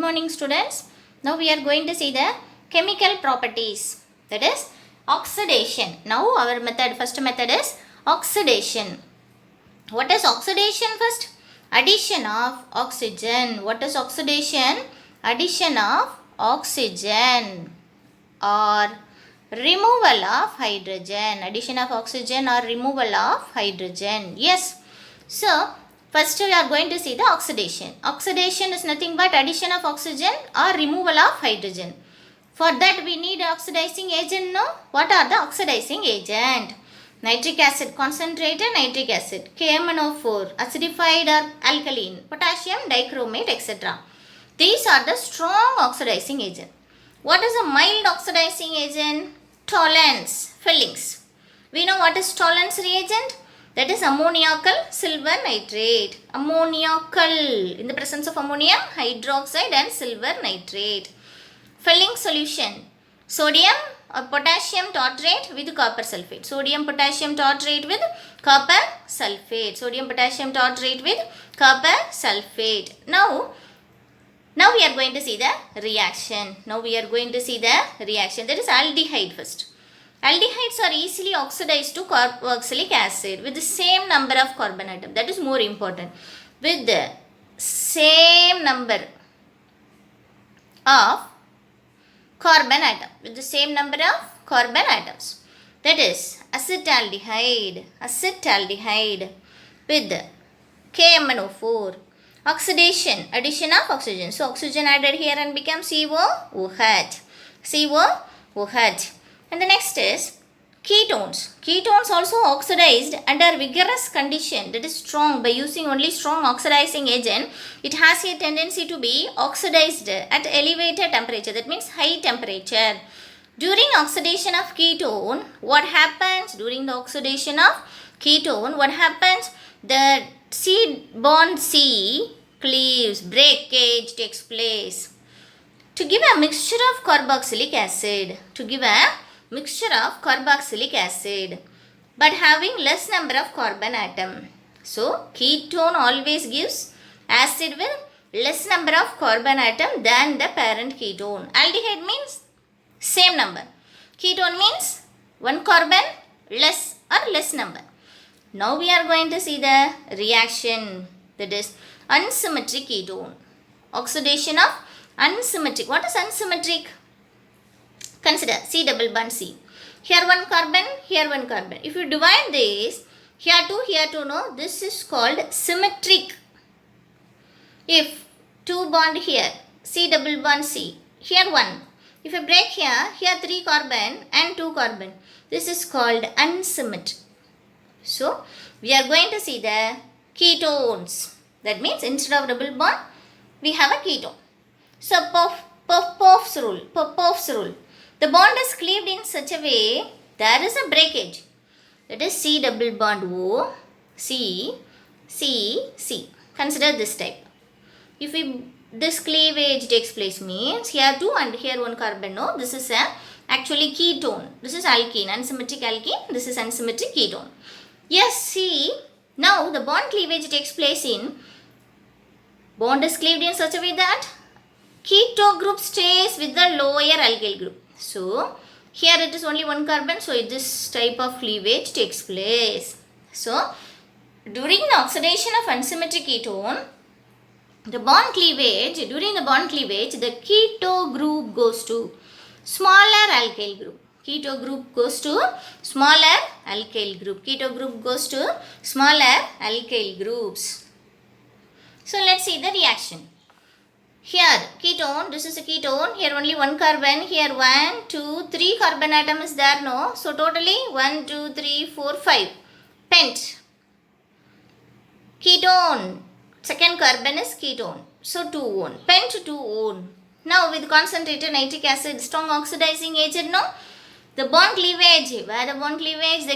morning students. Now we are going to see the chemical properties, that is oxidation. Now our first method is oxidation. What is oxidation first? Addition of oxygen. What is oxidation? Addition of oxygen or removal of hydrogen. Addition of oxygen or removal of hydrogen. Yes. So first we are going to see the oxidation. Oxidation is nothing but addition of oxygen or removal of hydrogen. For that we need oxidizing agent, no? What are the oxidizing agent? Nitric acid, concentrated nitric acid, KMnO4, acidified or alkaline, potassium dichromate, etc. These are the strong oxidizing agent. What is a mild oxidizing agent? Tollens, Fillings. We know what is Tollens reagent? That is ammoniacal silver nitrate. Ammoniacal, in the presence of ammonium hydroxide and silver nitrate. Filling solution, sodium or potassium tartrate with copper sulfate. Sodium potassium tartrate with copper sulfate. Sodium potassium tartrate with copper sulfate. Now we are going to see the reaction. That is aldehyde first. Aldehydes are easily oxidized to carboxylic acid with the same number of carbon atom. That is more important. With the same number of carbon atom. With the same number of carbon atoms. That is acetaldehyde with KMnO4. Oxidation, addition of oxygen. So oxygen added here and become COOH. And the next is ketones. Ketones also oxidized under vigorous condition, that is strong, by using only strong oxidizing agent. It has a tendency to be oxidized at elevated temperature, that means high temperature. During oxidation of ketone, what happens? The C bond C cleaves, breakage takes place. To give a mixture of carboxylic acid, but having less number of carbon atom. So ketone always gives acid with less number of carbon atom than the parent ketone. Aldehyde means same number. Ketone means one carbon less or less number. Now we are going to see the reaction, that is unsymmetric ketone. Oxidation of unsymmetric. What is unsymmetric? Consider C double bond C. Here one carbon, here one carbon. If you divide this, here two, no, this is called symmetric. If two bond here, C double bond C, here one. If you break here three carbon and two carbon. This is called unsymmetric. So we are going to see the ketones. That means instead of double bond, we have a ketone. So Popoff's rule. The bond is cleaved in such a way there is a breakage. That is C double bond O, C. Consider this type. If this cleavage takes place means here two and here one carbon. No, this is actually ketone. This is alkene, unsymmetric alkene. This is unsymmetric ketone. Yes, see, now the bond cleavage takes place in, bond is cleaved in such a way that keto group stays with the lower alkyl group. So here it is only one carbon, so this type of cleavage takes place. So during the oxidation of unsymmetric ketone, during the bond cleavage, the keto group goes to smaller alkyl group. Keto group goes to smaller alkyl groups. So let's see the reaction. Here ketone, this is a ketone, here only one carbon, here 1, 2, 3 carbon atom is there, no? So totally 1, 2, 3, 4, 5. Pent. Ketone, second carbon is ketone. So 2 one. Pent 2 one. Now with concentrated nitric acid, strong oxidizing agent, no? The bond cleavage, the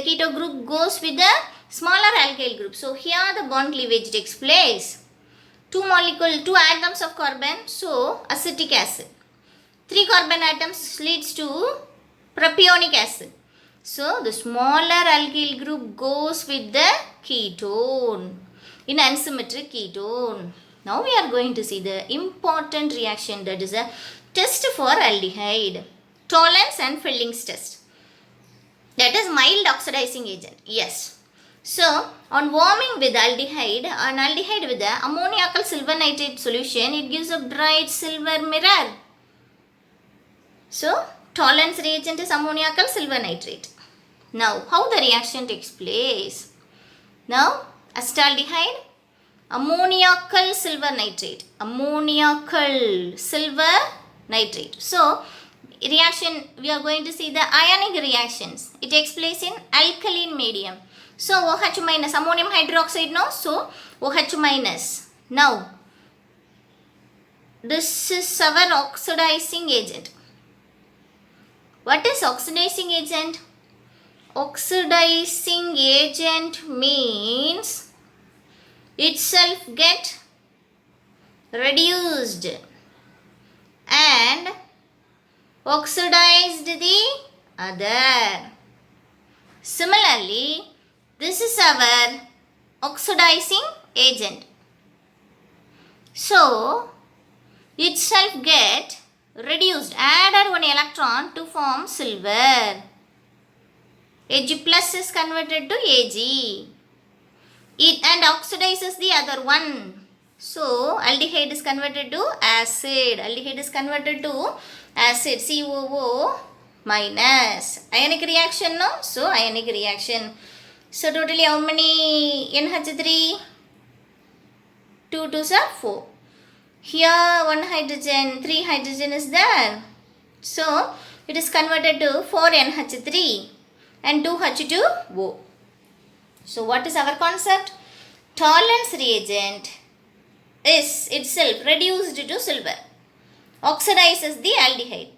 keto group goes with the smaller alkyl group. So here the bond cleavage takes place. 2 atoms of carbon, so acetic acid. 3 carbon atoms leads to propionic acid. So the smaller alkyl group goes with the ketone in unsymmetric ketone. Now we are going to see the important reaction, that is a test for aldehyde. Tollens and Fielding's test. That is mild oxidizing agent. Yes. So, on warming with aldehyde, an aldehyde with the ammoniacal silver nitrate solution, it gives a bright silver mirror. So, Tollens reagent is ammoniacal silver nitrate. Now, how the reaction takes place? Now, acetaldehyde, ammoniacal silver nitrate. Ammoniacal silver nitrate. So, reaction, we are going to see the ionic reactions. It takes place in alkaline medium. So, OH minus, ammonium hydroxide, no? So, OH minus. Now, this is our oxidizing agent. What is oxidizing agent? Oxidizing agent means itself get reduced and oxidized the other. Similarly, this is our oxidizing agent. So, itself get reduced, added one electron to form silver. Ag plus is converted to Ag. It and oxidizes the other one. So, aldehyde is converted to acid. Aldehyde is converted to acid. COO minus. Ionic reaction, no? So, ionic reaction. So, totally how many NH3? 2 2s are 4. Here 1 hydrogen, 3 hydrogen is there. So, it is converted to 4NH3 and 2H2O. So, what is our concept? Tollens reagent is itself reduced to silver. Oxidizes the aldehyde.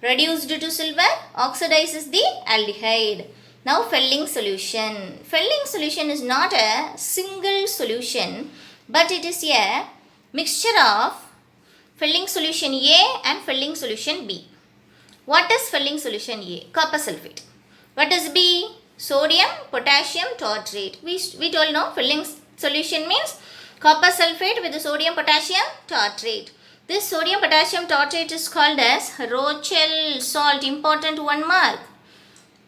Reduced to silver, oxidizes the aldehyde. Now, Fielding solution. Fielding solution is not a single solution, but it is a mixture of Fielding solution A and Fielding solution B. What is Fielding solution A? Copper sulfate. What is B? Sodium potassium tartrate. We told no, Fielding solution means copper sulfate with the sodium potassium tartrate. This sodium potassium tartrate is called as Rochelle salt. Important 1 mark.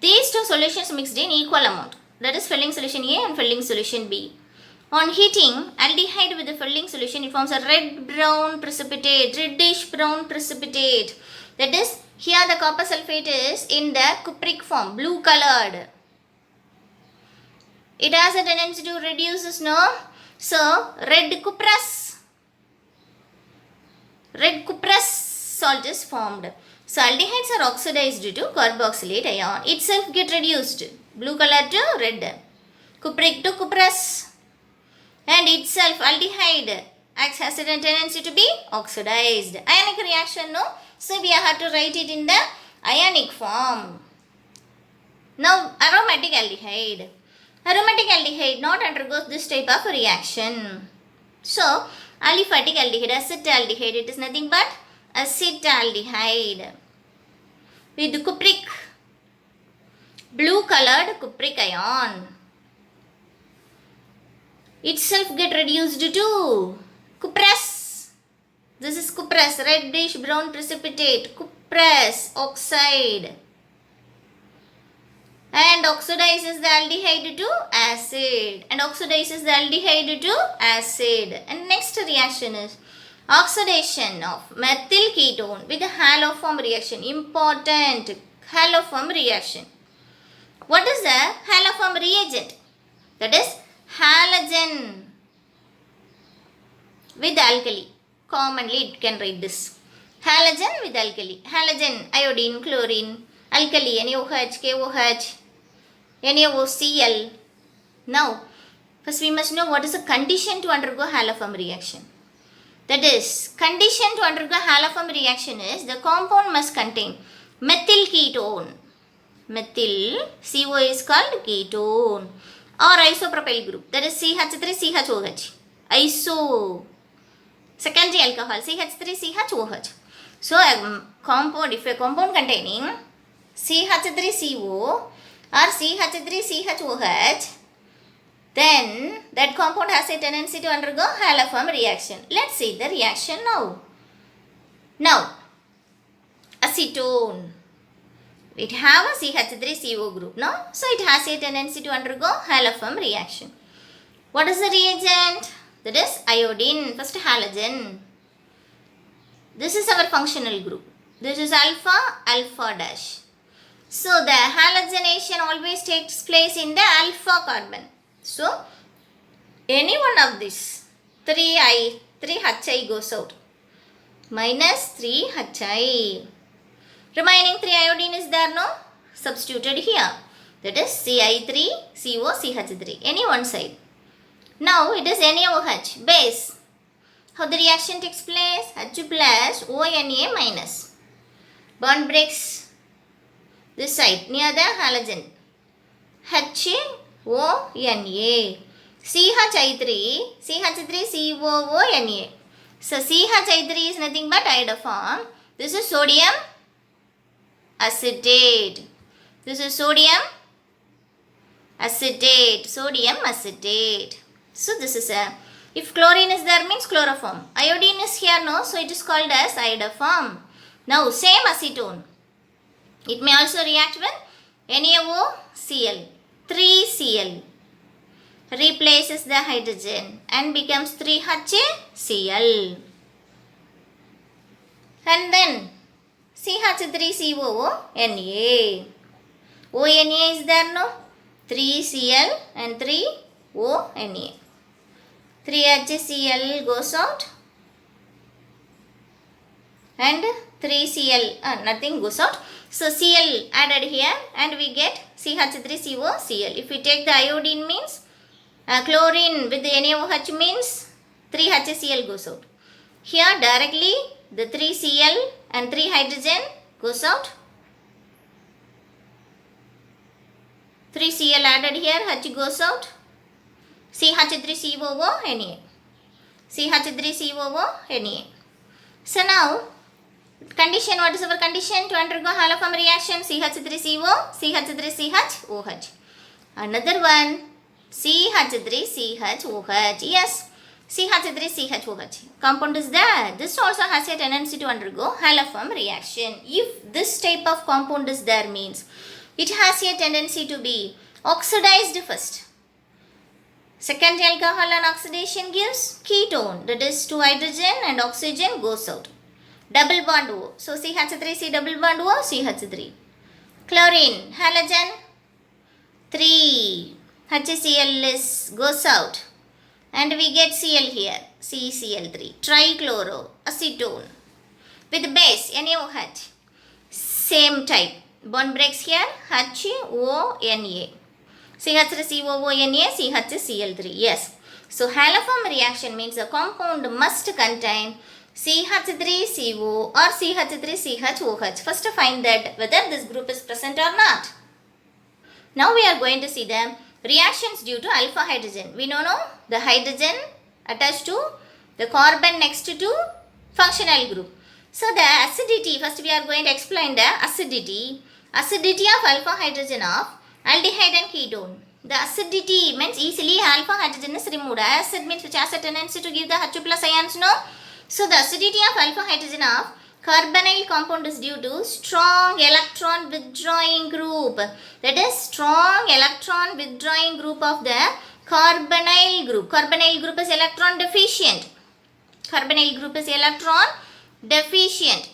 These two solutions mixed in equal amount. That is Fielding solution A and Fielding solution B. On heating, aldehyde with the Fielding solution, it forms a red-brown precipitate, reddish-brown precipitate. That is, here the copper sulfate is in the cupric form, blue-colored. It has a tendency to reduce, no? So, red cuprous salt is formed. So, aldehydes are oxidized to carboxylate ion. Itself get reduced, blue color to red, cupric to cuprous. And itself aldehyde acts has a tendency to be oxidized. Ionic reaction, no? So, we have to write it in the ionic form. Now, aromatic aldehyde. Aromatic aldehyde not undergoes this type of reaction. So, aliphatic aldehyde, acetaldehyde, it is nothing but acetaldehyde with cupric, blue colored cupric ion. Itself get reduced to cuprous. This is cuprous, reddish brown precipitate, cuprous oxide, and oxidizes the aldehyde to acid, and oxidizes the aldehyde to acid. And next reaction is oxidation of methyl ketone with a haloform reaction. Important, haloform reaction. What is the haloform reagent? That is halogen with alkali. Commonly it can write this. Halogen with alkali. Halogen, iodine, chlorine, alkali, NaOH, KOH, NaOCl. Now, first we must know what is the condition to undergo haloform reaction. That is, condition to undergo haloform reaction is the compound must contain methyl ketone. Methyl, CO is called ketone, or isopropyl group, that is CH3CHOH. Iso, secondary alcohol, CH3CHOH. So, compound, if a compound containing CH3CO or CH3CHOH, then that compound has a tendency to undergo haloform reaction. Let's see the reaction now. Now, acetone. It have a CH3CO group, no? So it has a tendency to undergo haloform reaction. What is the reagent? That is iodine, first halogen. This is our functional group. This is alpha, alpha dash. So the halogenation always takes place in the alpha carbon. So any one of these 3Hi goes out. Minus 3Hi. Remaining 3 iodine is there, no? Substituted here. That is Ci3COCH3. Any one side. Now it is NaOH base. How the reaction takes place? H plus ONA minus. Bond breaks this side near the halogen. HONA. CH3COONA. So CH3 is nothing but iodoform. This is sodium acetate. This is sodium acetate. Sodium acetate. So this is a, if chlorine is there means chloroform. Iodine is here, no, so it is called as iodoform. Now same acetone. It may also react with NaOCl. 3Cl replaces the hydrogen and becomes 3HCl. And then CH3COONA. ONA is there, no? 3Cl and 3ONA. 3HCl goes out and 3Cl, nothing goes out. So Cl added here and we get CH3COCl. If we take the iodine means chlorine with the NaOH means 3HCl goes out. Here directly the 3Cl and 3 hydrogen goes out. 3Cl added here, H goes out. CH3COONA. CH3COONA. So now, condition, what is our condition to undergo haloform reaction? CH3CO, CH3CHOH. Another one, CH3CHOH. Yes, CH3CHOH. Compound is there. This also has a tendency to undergo haloform reaction. If this type of compound is there means, it has a tendency to be oxidized first. Second alcohol on oxidation gives ketone, that is 2 hydrogen and oxygen goes out. Double bond O. So CH3C double bond O, CH3. Chlorine, halogen, 3 HCl goes out. And we get Cl here, CCl3. Trichloro, acetone. With base, NaOH. Same type. Bond breaks here, HONA. CH3COONA, CHCl3. Yes. So haloform reaction means the compound must contain CH3CO or CH3CHOH. First find that whether this group is present or not. Now we are going to see the reactions due to alpha hydrogen. We know the hydrogen attached to the carbon next to functional group. So the acidity, first we are going to explain the acidity of alpha hydrogen of aldehyde and ketone. The acidity means easily alpha hydrogen is removed. Acid means which has a tendency to give the H plus ions, no? So the acidity of alpha hydrogen of carbonyl compound is due to strong electron withdrawing group. That is strong electron withdrawing group of the carbonyl group. Carbonyl group is electron deficient. Carbonyl group is electron deficient.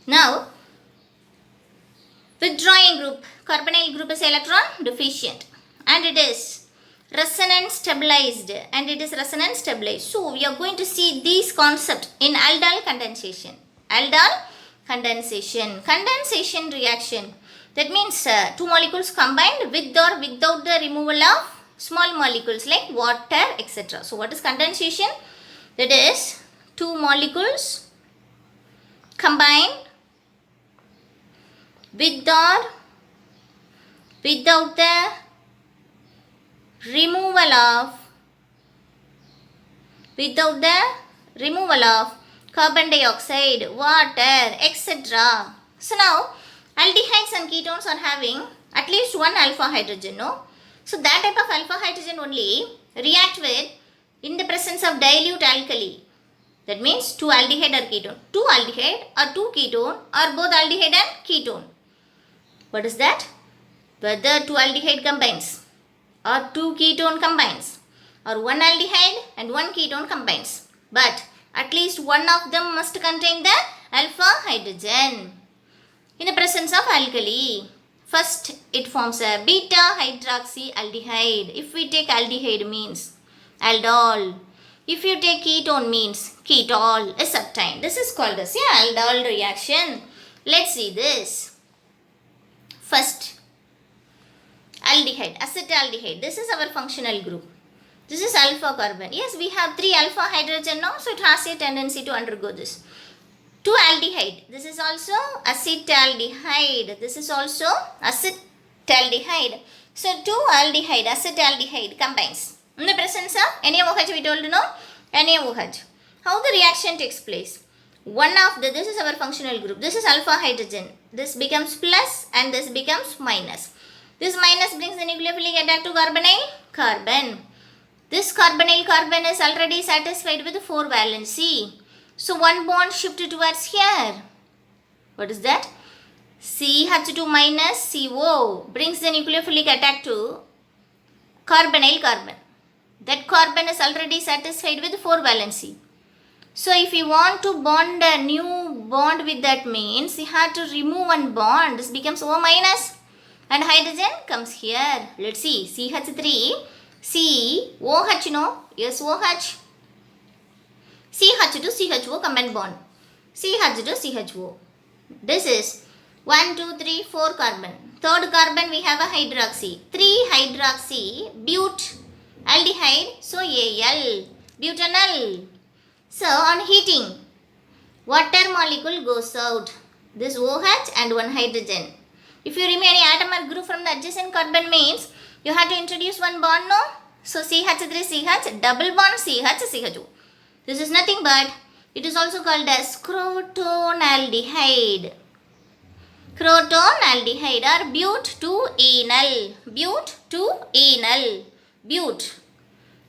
Now, withdrawing group, carbonyl group is electron deficient and it is resonance stabilized So we are going to see these concepts in aldol condensation. Aldol condensation. Condensation reaction. That means two molecules combined with or without the removal of small molecules like water, etc. So what is condensation? That is two molecules combined with or without the removal of carbon dioxide, water, etc. So now aldehydes and ketones are having at least one alpha hydrogen, no? So that type of alpha hydrogen only react with in the presence of dilute alkali. That means 2 aldehyde or ketone. 2 aldehyde or 2 ketone or both aldehyde and ketone. What is that? Whether 2 aldehyde combines or 2 ketone combines or 1 aldehyde and 1 ketone combines. But at least one of them must contain the alpha hydrogen in the presence of alkali. First it forms a beta hydroxyaldehyde. If we take aldehyde means aldol. If you take ketone means ketol is obtained. This is called as a aldol reaction. Let's see this. First, aldehyde, acetaldehyde. This is our functional group. This is alpha carbon. Yes, we have 3 alpha hydrogen now, so it has a tendency to undergo this. 2 aldehyde. This is also acetaldehyde. This is also acetaldehyde. So 2 aldehyde, acetaldehyde combines. In the presence of NaOH, we told no NaOH. How the reaction takes place? One of the, this is our functional group. This is alpha hydrogen. This becomes plus and this becomes minus. This minus brings the nucleophilic attack to carbonyl carbon. This carbonyl carbon is already satisfied with 4 valency. So one bond shifted towards here. What is that? CH2 minus CO brings the nucleophilic attack to carbonyl carbon. That carbon is already satisfied with 4 valency. So if you want to bond a new bond with that means you have to remove one bond. This becomes O minus and hydrogen comes here. Let's see. CH3 C OH no. Yes OH. CH2 CHO combined bond. CH2 CHO. This is 1 2 3 4 carbon. Third carbon we have a hydroxy. 3 hydroxy but aldehyde. So Al butanol. So on heating, water molecule goes out. This OH and one hydrogen. If you remove any atom or group from the adjacent carbon means you have to introduce one bond, no? So CH3CH double bond CH2. This is nothing but it is also called as crotonaldehyde. Crotonaldehyde or but2-enal. But2-enal. But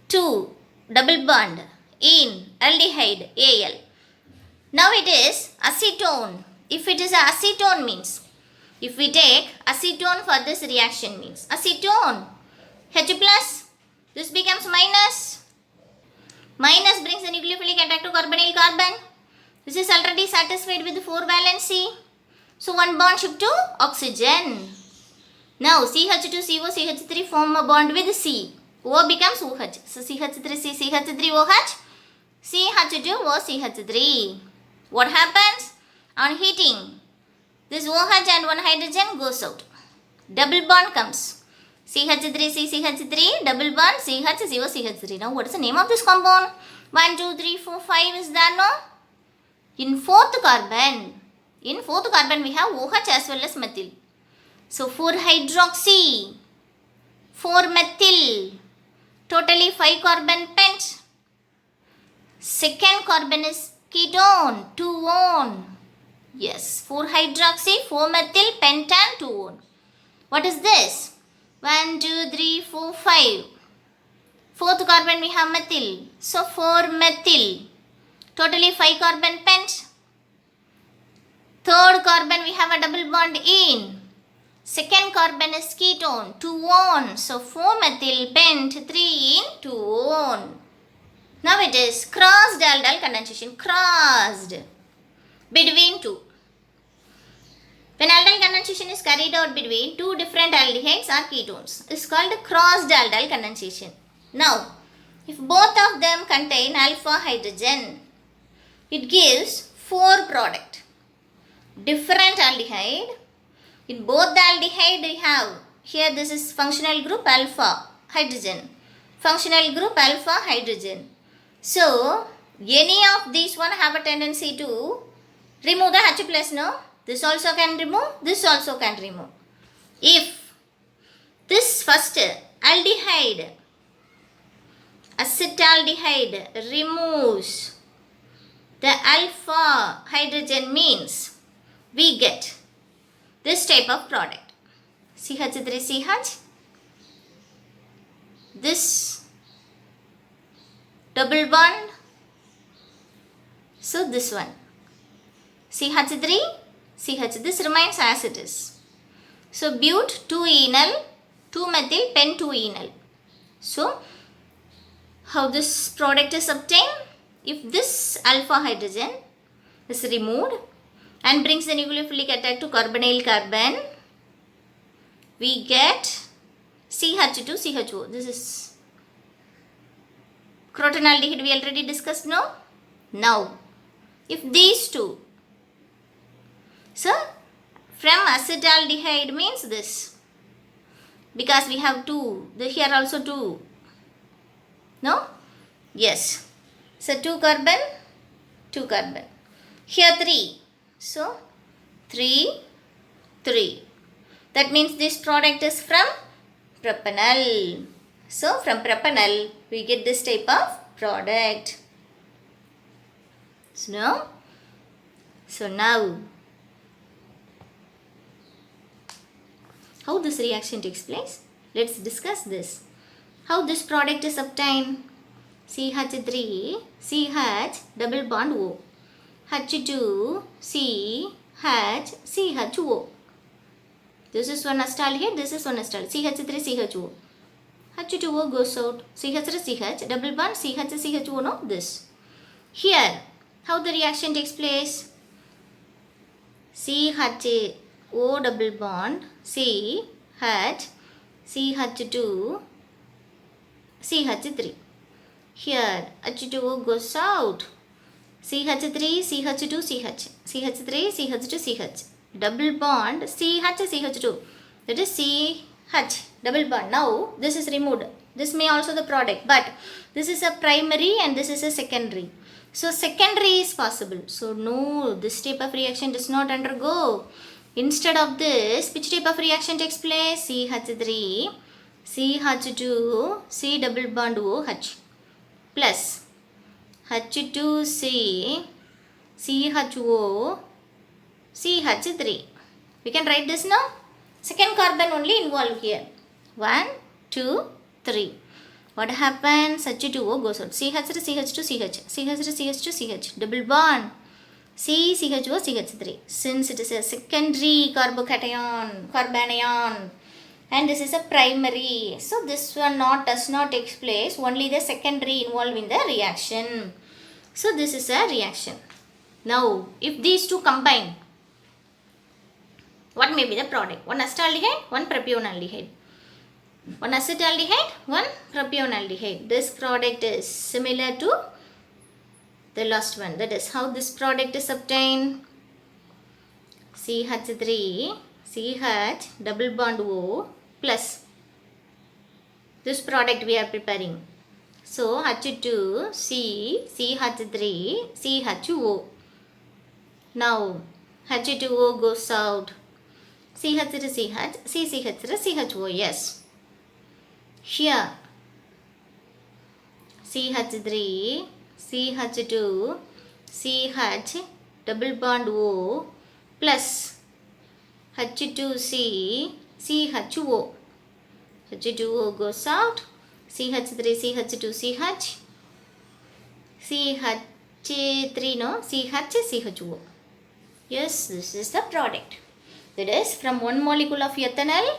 2 double bond in aldehyde Al. Now it is acetone. If it is acetone means, if we take acetone for this reaction means acetone H plus, this becomes minus. Minus brings the nucleophilic attack to carbonyl carbon. This is already satisfied with 4 valency. So one bond shift to oxygen. Now CH2CO CH3 form a bond with C. O becomes OH. So CH3C CH3OH. CH2O CH3. What happens? On heating, this OH and one hydrogen goes out. Double bond comes. CH3C CH3 double bond CHCO CH3. Now what is the name of this compound? 1 2 3 4 5 is there, no? In fourth carbon we have OH as well as methyl. So 4 hydroxy, 4 methyl, totally 5 carbon pent. Second carbon is ketone, 2-on. Yes, 4 hydroxy, 4 methyl, pentan, 2-on. What is this? 1, 2, 3, 4, 5. Fourth carbon we have methyl. So 4 methyl. Totally 5 carbon pent. Third carbon we have a double bond in. Second carbon is ketone, 2-on. So 4 methyl pent, 3 in, 2-on. Now it is crossed aldol condensation. Crossed between 2. When aldol condensation is carried out between 2 different aldehydes or ketones, it's called crossed aldol condensation. Now, if both of them contain alpha hydrogen, it gives 4 product. Different aldehyde. In both the aldehyde we have, here this is functional group alpha hydrogen. Functional group alpha hydrogen. So, any of these one have a tendency to remove the H plus, no? This also can remove, this also can remove. If this first aldehyde, acetaldehyde removes the alpha hydrogen means we get this type of product. CH3CH, this double bond. So this one CH3 CH, this remains as it is. So but 2-enal 2-methyl pen 2-enal. So how this product is obtained? If this alpha hydrogen is removed and brings the nucleophilic attack to carbonyl carbon, we get CH2CHO. This is crotonaldehyde we already discussed, no? Now, if these two, so from acetaldehyde means this, because we have two, here also two, no? Yes. So 2 carbon, 2 carbon. Here 3. So 3, 3. That means this product is from propanol. So from propanol we get this type of product. So now how this reaction takes place? Let's discuss this. How this product is obtained? CH3 CH double bond O, H2 CH CHO. This is one acetaldehyde, this is one acetaldehyde. CH3 CHO. H2O goes out. CH3 CH double bond CH CHO, no? This. Here, how the reaction takes place? CHO double bond CH CH2 CH3. Here H2O goes out. CH3 CH2 CH, CH3 CH2 CH, double bond CH CH2, that is CH double bond. Now this is removed. This may also the product, but this is a primary and this is a secondary. So secondary is possible. So no, this type of reaction does not undergo. Instead of this, which type of reaction takes place? CH3 CH2 C double bond OH plus H2C CHO CH3. We can write this now. Second carbon only involved here. 1, 2, 3. What happens? H2O goes out. CH3 CH2 CH, CH3 CH2 CH, double bond C CHO CH3. Since it is a secondary carbanion and this is a primary, so this one does not take place, only the secondary involved in the reaction. So this is a reaction. Now if these two combine, what may be the product? One acetaldehyde, one propionaldehyde. One acetaldehyde, one propionaldehyde. This product is similar to the last one. That is how this product is obtained. CH3 CH double bond O plus this product we are preparing. So H2 C CH3 CHO. Now H2O goes out. CH3 CH CCH3 CHO. Yes. Here CH3 CH2 CH double bond O plus H2C CHO. H2O goes out. CH3 CH2 CH CH3 no CH CHO. Yes, this is the product. That is from one molecule of ethanol.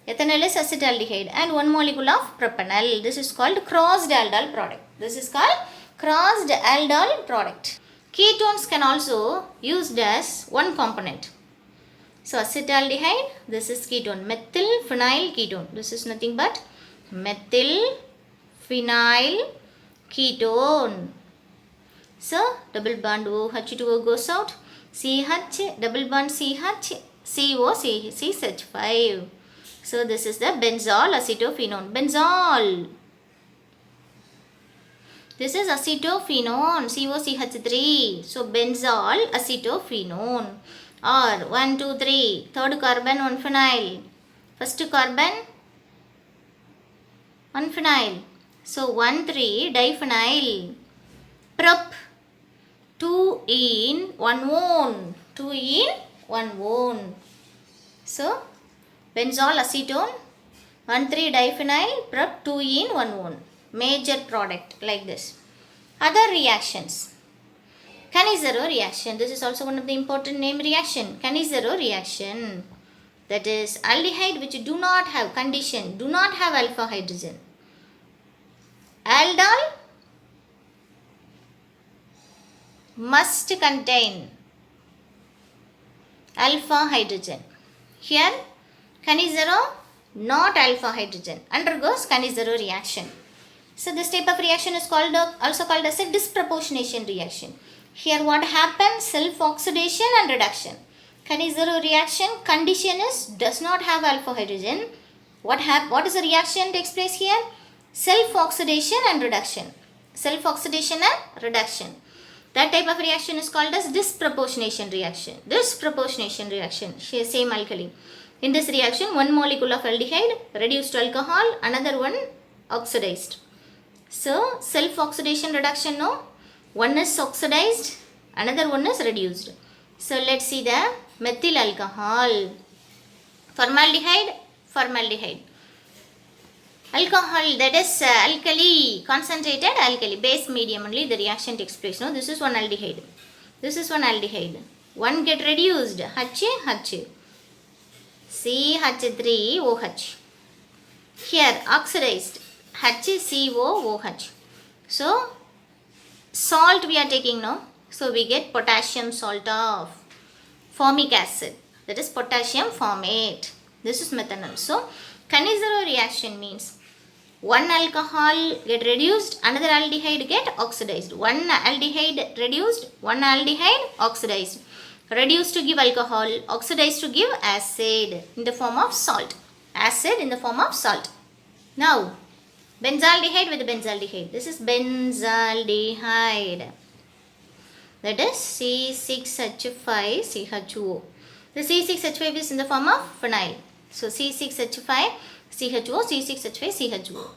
Ethanol is acetaldehyde and one molecule of propanol. This is called crossed aldol product. This is called crossed aldol product. Ketones can also used as one component. So acetaldehyde, this is ketone, methyl phenyl ketone. This is nothing but methyl phenyl ketone. So double bond O H2O goes out. CH double bond CH CO CH5. So this is the benzol acetophenone. Benzol. This is acetophenone COCH3. So benzol acetophenone. Or 1, 2, 3. Third carbon, 1 phenyl. First carbon, 1 phenyl. So 1, 3 diphenyl. Prop. 2 in 1 one. 2 in 1 one. So benzol acetone 1,3-diphenyl prop 2 in 1,1. Major product like this. Other reactions. Cannizzaro reaction. This is also one of the important name reaction. Cannizzaro reaction. That is aldehyde which do not have condition, do not have alpha hydrogen. Aldol must contain alpha hydrogen. Here Cannizzaro not alpha hydrogen, undergoes Cannizzaro reaction. So this type of reaction is called also called as a disproportionation reaction. Here what happens? Self oxidation and reduction. Cannizzaro reaction condition is does not have alpha hydrogen. What is the reaction takes place here? Self oxidation and reduction. Self oxidation and reduction. That type of reaction is called as disproportionation reaction. Disproportionation reaction. Same alkali. In this reaction, one molecule of aldehyde reduced to alcohol, another one oxidized. So self oxidation reduction, no, one is oxidized, another one is reduced. So let's see the methyl alcohol, formaldehyde, alcohol, that is alkali, concentrated alkali, base medium only the reaction takes place. No, this is one aldehyde, this is one aldehyde, one get reduced, H, CH3OH. Here oxidized, HCOOH. So salt we are taking, no, so we get potassium salt of formic acid, that is potassium formate. This is methanol. So Cannizzaro reaction means one alcohol get reduced, another aldehyde get oxidized. One aldehyde reduced, one aldehyde oxidized. Reduced to give alcohol, oxidized to give acid in the form of salt. Acid in the form of salt. Now benzaldehyde with benzaldehyde. This is benzaldehyde. That is C6H5CHO. The C6H5 is in the form of phenyl. So C6H5CHO, C6H5CHO.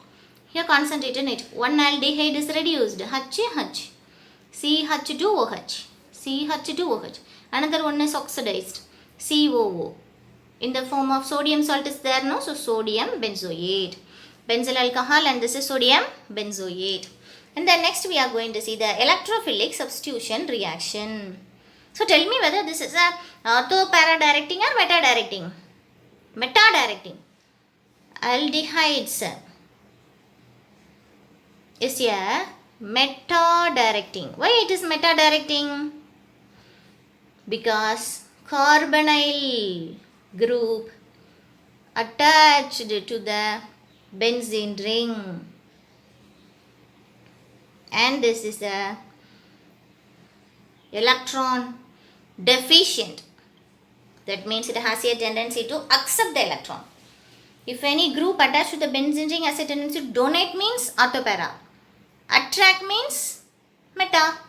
Here concentrated nitrogen. One aldehyde is reduced, HH, CH2OH, CH2OH. Another one is oxidized, COO. In the form of sodium salt is there, no? So sodium benzoate, benzyl alcohol, and this is sodium benzoate. And then next we are going to see the electrophilic substitution reaction. So tell me whether this is a ortho-para-directing or meta-directing. Meta-directing. Aldehydes is a meta-directing. Why it is meta-directing? Because carbonyl group attached to the benzene ring, and this is the electron deficient. That means it has a tendency to accept the electron. If any group attached to the benzene ring has a tendency to donate, means orthopara. Attract means meta.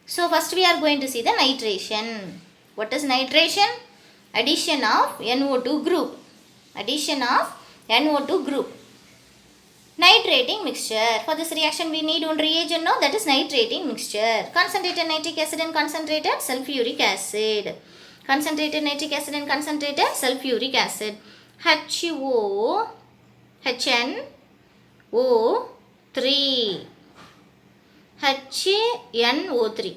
So first we are going to see the nitration. What is nitration? Addition of NO2 group. Addition of NO2 group. Nitrating mixture. For this reaction we need one reagent, no, that is nitrating mixture. Concentrated nitric acid and concentrated sulfuric acid. Concentrated nitric acid and concentrated sulfuric acid. HO, HNO3, HNO3.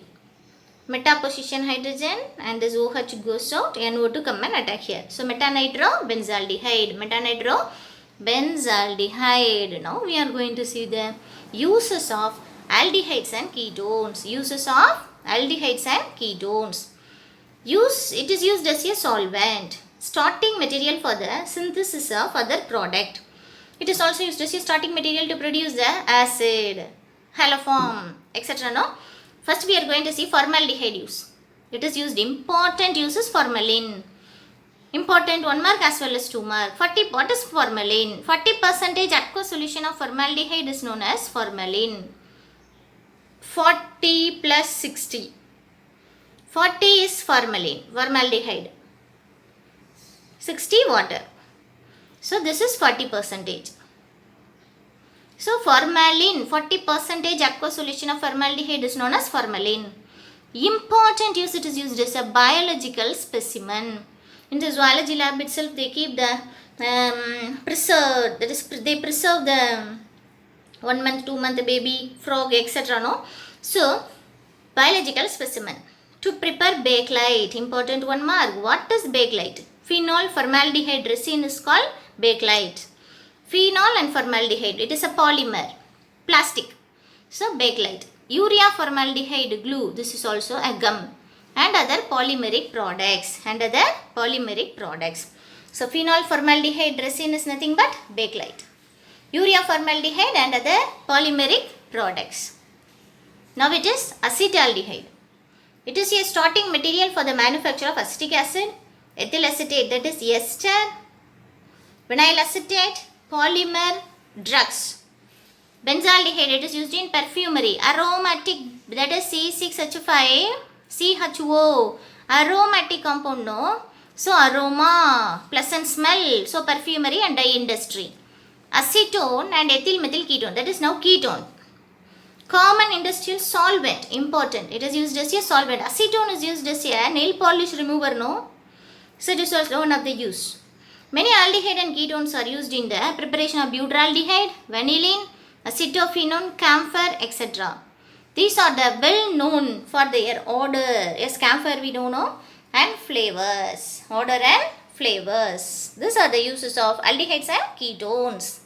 Meta position hydrogen and this OH goes out, NO2 come and attack here. So metanitro-benzaldehyde, metanitro-benzaldehyde. Now we are going to see the uses of aldehydes and ketones. Uses of aldehydes and ketones. It is used as a solvent, starting material for the synthesis of other product. It is also used as a starting material to produce the acid, haloform, etc. No? First we are going to see formaldehyde use. It is used, important uses formalin. Important 1 mark as well as 2 mark. What is formalin? 40% aqueous solution of formaldehyde is known as formalin. 40 plus 60. 40 is formaldehyde. 60 water. So this is 40%. So formalin, 40% aqueous solution of formaldehyde is known as formalin. Important use, it is used as a biological specimen. In the zoology lab itself, they keep the preserved, that is, they preserve the 1 month, 2 month baby frog, etc. No, so biological specimen. To prepare bakelite, important one mark. What is bakelite? Phenol formaldehyde resin is called bakelite. Phenol and formaldehyde, it is a polymer, plastic. So bakelite. Urea formaldehyde glue, this is also a gum, and other polymeric products, So phenol formaldehyde resin is nothing but bakelite. Urea formaldehyde and other polymeric products. Now it is acetaldehyde. It is a starting material for the manufacture of acetic acid, ethyl acetate, that is ester, vinyl acetate, polymer, drugs. Benzaldehyde, it is used in perfumery. Aromatic, that is C6H5CHO, aromatic compound, no? So aroma, pleasant smell, so perfumery and dye industry. Acetone and ethyl methyl ketone, that is now ketone. Common industrial solvent, important, it is used as a solvent. Acetone is used as a nail polish remover, no? So it is also one of the use. Many aldehyde and ketones are used in the preparation of butyraldehyde, vanillin, acetophenone, camphor, etc. These are the well known for their odor. Yes, camphor we don't know, and flavors. Odor and flavors. These are the uses of aldehydes and ketones.